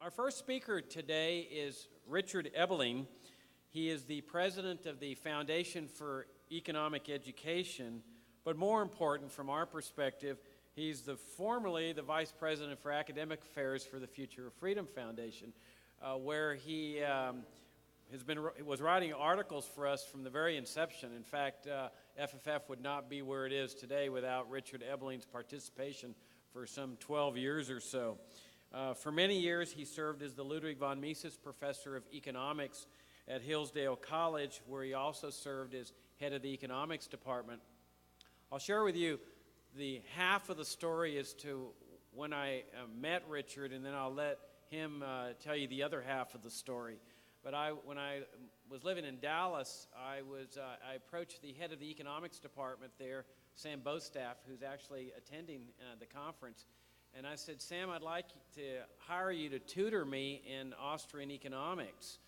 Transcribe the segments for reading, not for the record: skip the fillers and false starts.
Our first speaker today is Richard Ebeling. He is the president of the Foundation for Economic Education, but more important from our perspective, he's formerly the vice president for academic affairs for the Future of Freedom Foundation, where he was writing articles for us from the very inception. In fact, FFF would not be where it is today without Richard Ebeling's participation for some 12 years or so. For many years, he served as the Ludwig von Mises Professor of Economics at Hillsdale College, where he also served as head of the economics department. I'll share with you the half of the story as to when I met Richard, and then I'll let him tell you the other half of the story. But when I was living in Dallas, I approached the head of the economics department there, Sam Bostaff, who's actually attending the conference. And I said, Sam, I'd like to hire you to tutor me in Austrian economics.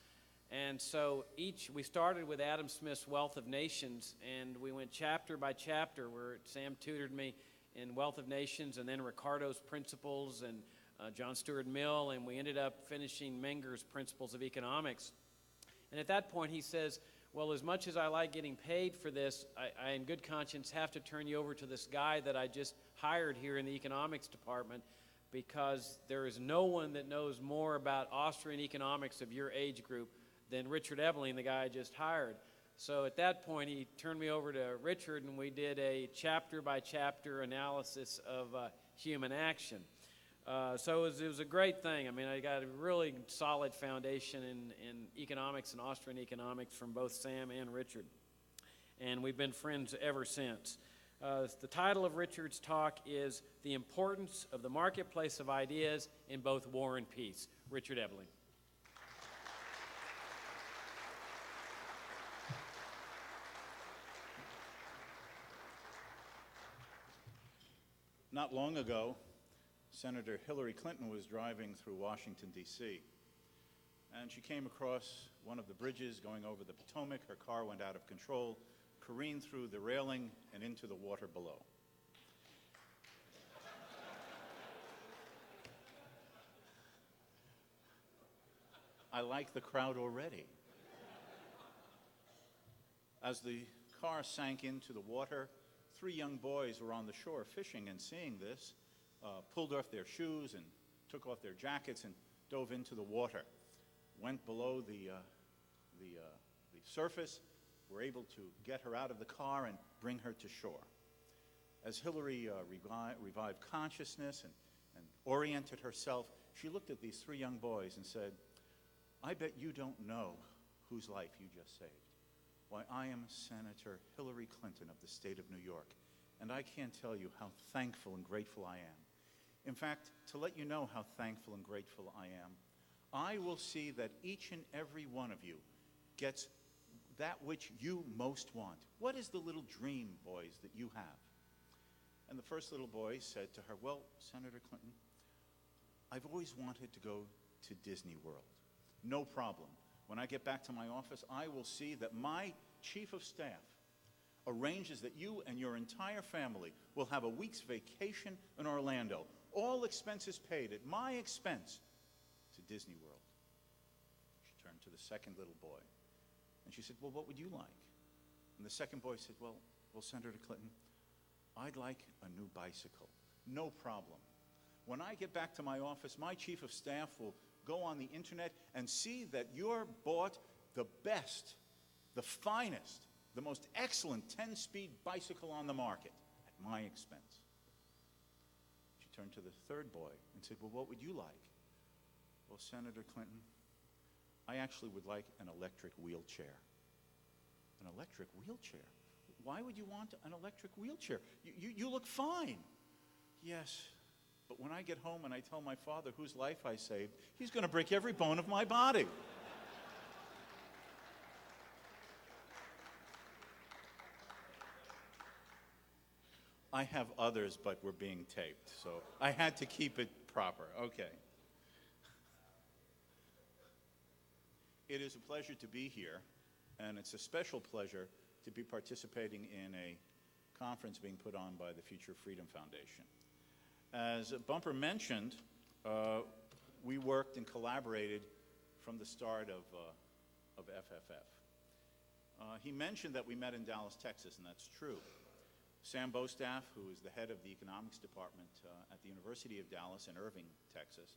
And so we started with Adam Smith's Wealth of Nations, and we went chapter by chapter where Sam tutored me in Wealth of Nations, and then Ricardo's Principles and John Stuart Mill, and we ended up finishing Menger's Principles of Economics. And at that point he says, well, as much as I like getting paid for this, I in good conscience have to turn you over to this guy that I just hired here in the economics department, because there is no one that knows more about Austrian economics of your age group than Richard Ebeling, the guy I just hired. So at that point he turned me over to Richard, and we did a chapter-by-chapter analysis of human action. So it was a great thing. I mean, I got a really solid foundation in economics and Austrian economics from both Sam and Richard. And we've been friends ever since. The title of Richard's talk is The Importance of the Marketplace of Ideas in Both War and Peace. Richard Ebeling. Not long ago, Senator Hillary Clinton was driving through Washington, D.C., and she came across one of the bridges going over the Potomac. Her car went out of control, careened through the railing and into the water below. I like the crowd already. As the car sank into the water, 3 young boys were on the shore fishing, and seeing this, pulled off their shoes and took off their jackets and dove into the water, went below the surface, were able to get her out of the car and bring her to shore. As Hillary revived consciousness and oriented herself, she looked at these 3 young boys and said, I bet you don't know whose life you just saved. Why, I am Senator Hillary Clinton of the state of New York, and I can't tell you how thankful and grateful I am. In fact, to let you know how thankful and grateful I am, I will see that each and every one of you gets that which you most want. What is the little dream, boys, that you have? And the first little boy said to her, well, Senator Clinton, I've always wanted to go to Disney World. No problem. When I get back to my office, I will see that my chief of staff arranges that you and your entire family will have a week's vacation in Orlando, all expenses paid at my expense, to Disney World. She turned to the second little boy, and she said, well, what would you like? And the second boy said, well, Senator Clinton, I'd like a new bicycle. No problem. When I get back to my office, my chief of staff will go on the internet and see that you're bought the best, the finest, the most excellent 10-speed bicycle on the market at my expense. She turned to the third boy and said, well, what would you like? Well, Senator Clinton, I actually would like an electric wheelchair. An electric wheelchair? Why would you want an electric wheelchair? You look fine. Yes, but when I get home and I tell my father whose life I saved, he's going to break every bone of my body. I have others, but we're being taped, so I had to keep it proper. Okay. It is a pleasure to be here, and it's a special pleasure to be participating in a conference being put on by the Future Freedom Foundation. As Bumper mentioned, we worked and collaborated from the start of FFF. He mentioned that we met in Dallas, Texas, and that's true. Sam Bostaff, who is the head of the economics department at the University of Dallas in Irving, Texas,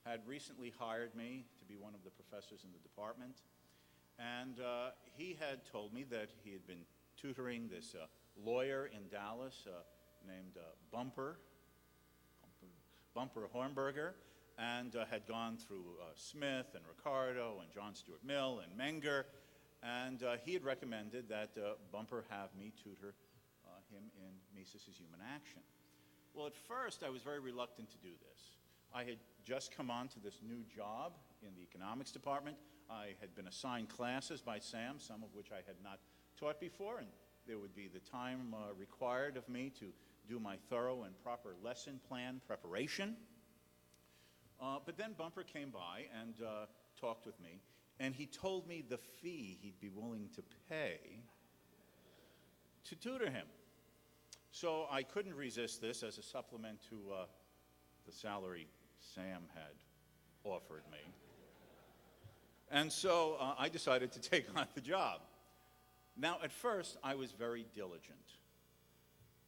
had recently hired me to be one of the professors in the department. And he had told me that he had been tutoring this lawyer in Dallas named Bumper Hornberger, and had gone through Smith and Ricardo and John Stuart Mill and Menger, and he had recommended that Bumper have me tutor him in Mises' Human Action. Well, at first, I was very reluctant to do this. I had just come on to this new job in the economics department. I had been assigned classes by Sam, some of which I had not taught before, and there would be the time required of me to do my thorough and proper lesson plan preparation. But then Bumper came by and talked with me, and he told me the fee he'd be willing to pay to tutor him. So I couldn't resist this as a supplement to the salary Sam had offered me. And so I decided to take on the job. Now, at first, I was very diligent.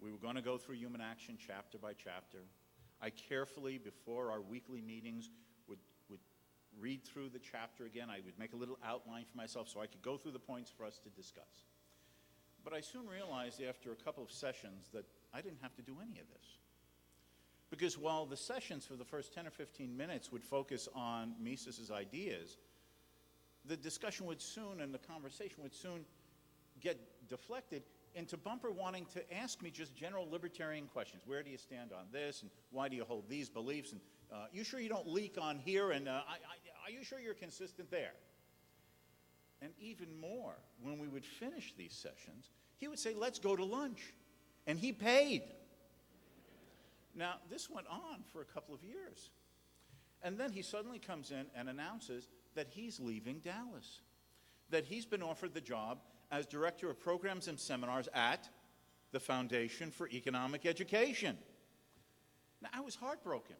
We were going to go through Human Action chapter by chapter. I carefully, before our weekly meetings, would read through the chapter again. I would make a little outline for myself so I could go through the points for us to discuss. But I soon realized after a couple of sessions that I didn't have to do any of this. Because while the sessions for the first 10 or 15 minutes would focus on Mises' ideas, the discussion would soon and the conversation would soon get deflected into Bumper wanting to ask me just general libertarian questions. Where do you stand on this? And why do you hold these beliefs? And you sure you don't leak on here? And are you sure you're consistent there? And even more, when we would finish these sessions, he would say, let's go to lunch. And he paid. Now, this went on for a couple of years. And then he suddenly comes in and announces that he's leaving Dallas, that he's been offered the job as Director of Programs and Seminars at the Foundation for Economic Education. Now, I was heartbroken.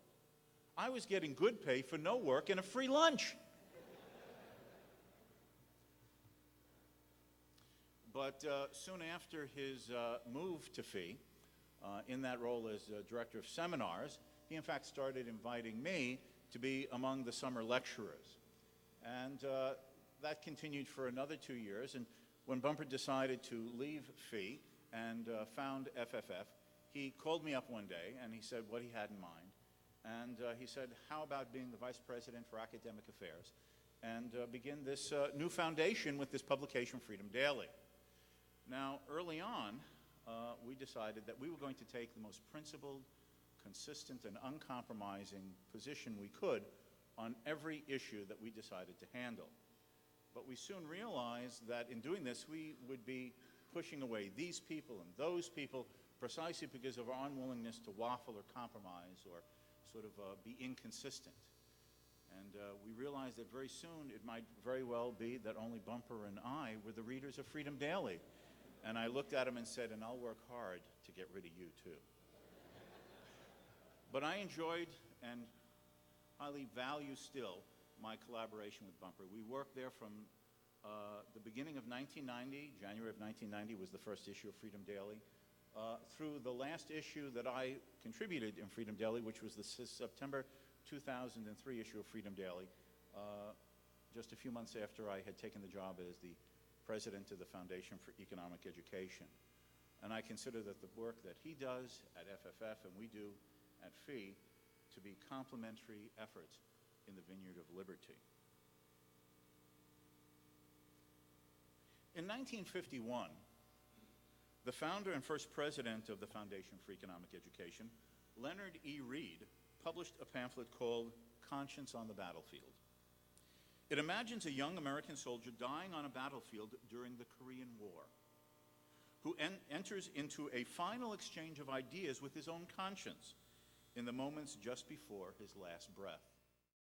I was getting good pay for no work and a free lunch. But soon after his move to FEE, in that role as Director of Seminars, he in fact started inviting me to be among the summer lecturers. And that continued for another 2 years. And when Bumper decided to leave FEE and found FFF, he called me up one day and he said what he had in mind. And he said, how about being the Vice President for Academic Affairs and begin this new foundation with this publication, Freedom Daily. Now, early on, we decided that we were going to take the most principled, consistent, and uncompromising position we could on every issue that we decided to handle. But we soon realized that in doing this, we would be pushing away these people and those people precisely because of our unwillingness to waffle or compromise or sort of be inconsistent. And we realized that very soon it might very well be that only Bumper and I were the readers of Freedom Daily. And I looked at him and said, and I'll work hard to get rid of you too. But I enjoyed and highly value still my collaboration with Bumper. We worked there from the beginning of 1990, January of 1990 was the first issue of Freedom Daily, through the last issue that I contributed in Freedom Daily, which was the September 2003 issue of Freedom Daily, just a few months after I had taken the job as the president of the Foundation for Economic Education. And I consider that the work that he does at FFF and we do at FEE to be complementary efforts in the vineyard of liberty. In 1951, the founder and first president of the Foundation for Economic Education, Leonard E. Read, published a pamphlet called Conscience on the Battlefield. It imagines a young American soldier dying on a battlefield during the Korean War, who enters into a final exchange of ideas with his own conscience in the moments just before his last breath.